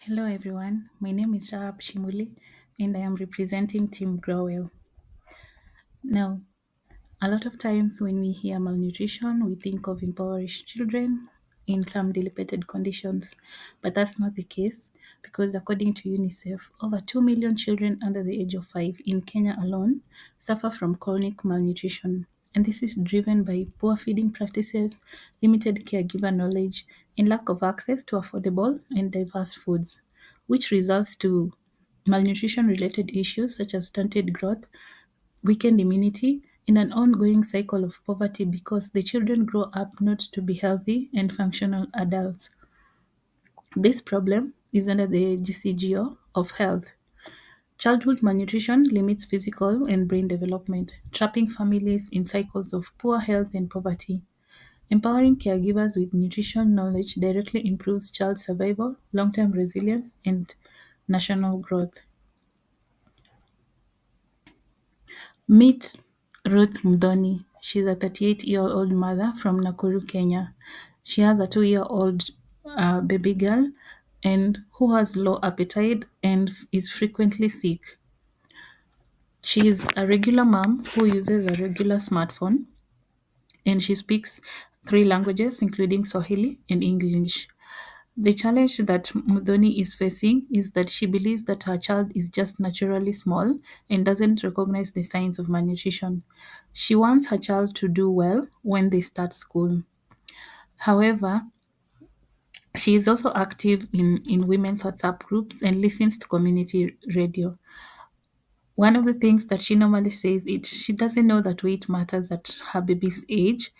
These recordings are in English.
Hello everyone, my name is Rahab Shimuli and I am representing Team GroWell. Now, a lot of times when we hear malnutrition, we think of impoverished children in some dilapidated conditions, but that's not the case because according to UNICEF, over 2 million children under the age of 5 in Kenya alone suffer from chronic malnutrition. And this is driven by poor feeding practices, limited caregiver knowledge, and lack of access to affordable and diverse foods, which results to malnutrition related issues such as stunted growth, weakened immunity, in an ongoing cycle of poverty because the children grow up not to be healthy and functional adults. This problem is under the GCGO of health. Childhood malnutrition limits physical and brain development, trapping families in cycles of poor health and poverty. Empowering caregivers with nutrition knowledge directly improves child survival, long term resilience, and national growth. Meet Ruth Mdhoni. She's a 38-year-old mother from Nakuru, Kenya. She has a 2-year-old baby girl and who has low appetite and is frequently sick. She is a regular mom who uses a regular smartphone and she speaks three languages, including Swahili and English. The challenge that Mudhoni is facing is that she believes that her child is just naturally small and doesn't recognize the signs of malnutrition. She wants her child to do well when they start school. However, she is also active in women's WhatsApp groups and listens to community radio. One of the things that she normally says is she doesn't know that weight matters at her baby's age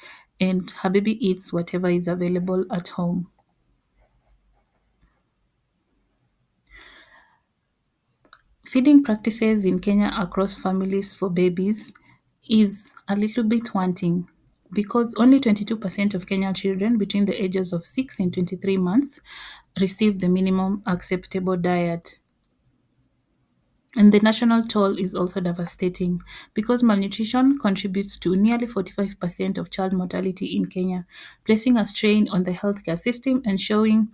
and her baby eats whatever is available at home. Feeding practices in Kenya across families for babies is a little bit wanting because only 22% of Kenyan children between the ages of 6 and 23 months receive the minimum acceptable diet. And the national toll is also devastating because malnutrition contributes to nearly 45% of child mortality in Kenya, placing a strain on the healthcare system and slowing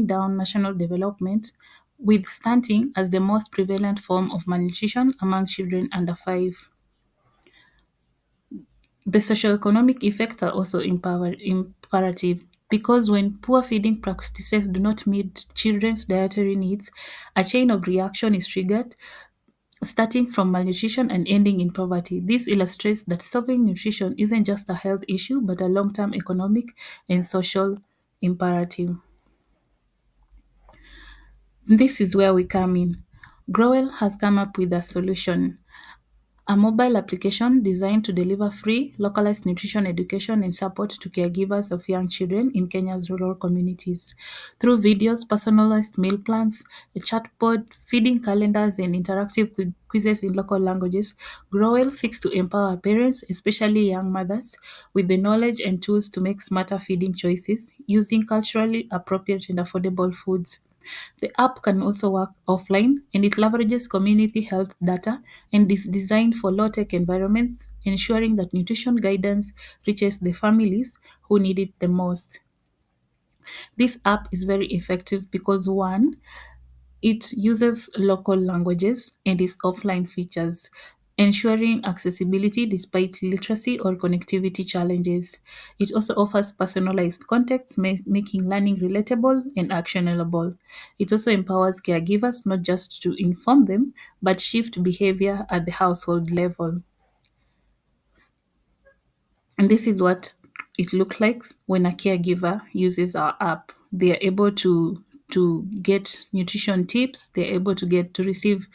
down national development, with stunting as the most prevalent form of malnutrition among children under 5. The socioeconomic effects are also imperative because when poor feeding practices do not meet children's dietary needs, a chain of reaction is triggered, starting from malnutrition and ending in poverty. This illustrates that solving nutrition isn't just a health issue but a long term economic and social imperative. This is where we come in. GroWell has come up with a solution, a mobile application designed to deliver free, localized nutrition education and support to caregivers of young children in Kenya's rural communities. Through videos, personalized meal plans, a chatbot, feeding calendars, and interactive quizzes in local languages, GroWell seeks to empower parents, especially young mothers, with the knowledge and tools to make smarter feeding choices using culturally appropriate and affordable foods. The app can also work offline and it leverages community health data and is designed for low tech environments, ensuring that nutrition guidance reaches the families who need it the most. This app is very effective because one, it uses local languages and its offline features, ensuring accessibility despite literacy or connectivity challenges. It also offers personalized context, making learning relatable and actionable. It also empowers caregivers not just to inform them, but shift behavior at the household level. And this is what it looks like when a caregiver uses our app. They are able to get nutrition tips, they're able to receive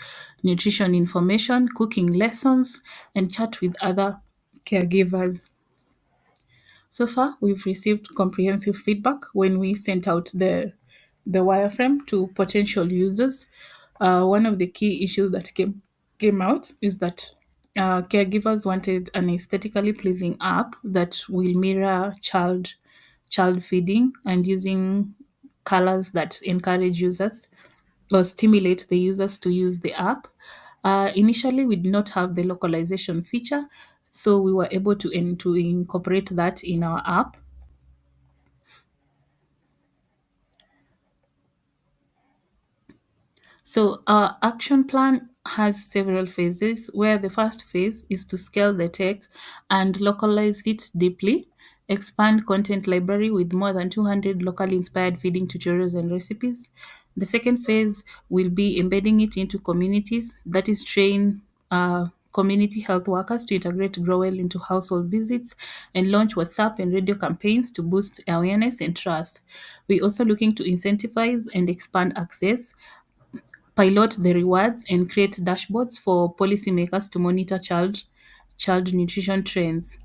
nutrition information, cooking lessons, and chat with other caregivers. So far, we've received comprehensive feedback when we sent out the wireframe to potential users. One of the key issues that came out is that caregivers wanted an aesthetically pleasing app that will mirror child feeding and using colors that encourage users or stimulate the users to use the app. Initially, we did not have the localization feature, so we were able to incorporate that in our app. So our action plan has several phases where the first phase is to scale the tech and localize it deeply, expand content library with more than 200 locally inspired feeding tutorials and recipes. The second phase will be embedding it into communities, that is train community health workers to integrate GroWell into household visits and launch WhatsApp and radio campaigns to boost awareness and trust. We're also looking to incentivize and expand access, pilot the rewards, and create dashboards for policymakers to monitor child nutrition trends.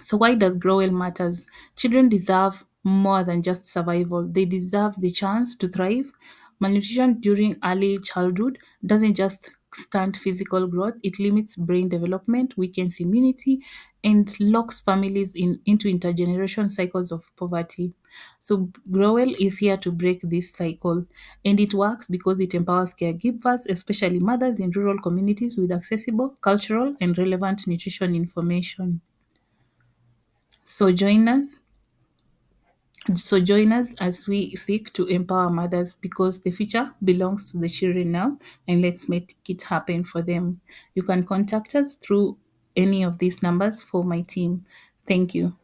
So why does GroWell matters? Children deserve more than just survival. They deserve the chance to thrive. Malnutrition during early childhood doesn't just stunt physical growth, it limits brain development, weakens immunity, and locks families into intergeneration cycles of poverty. So GroWell is here to break this cycle, and it works because it empowers caregivers, especially mothers in rural communities, with accessible, cultural, and relevant nutrition information. So join us. So join us as we seek to empower mothers because the future belongs to the children now, and let's make it happen for them. You can contact us through any of these numbers for my team. Thank you.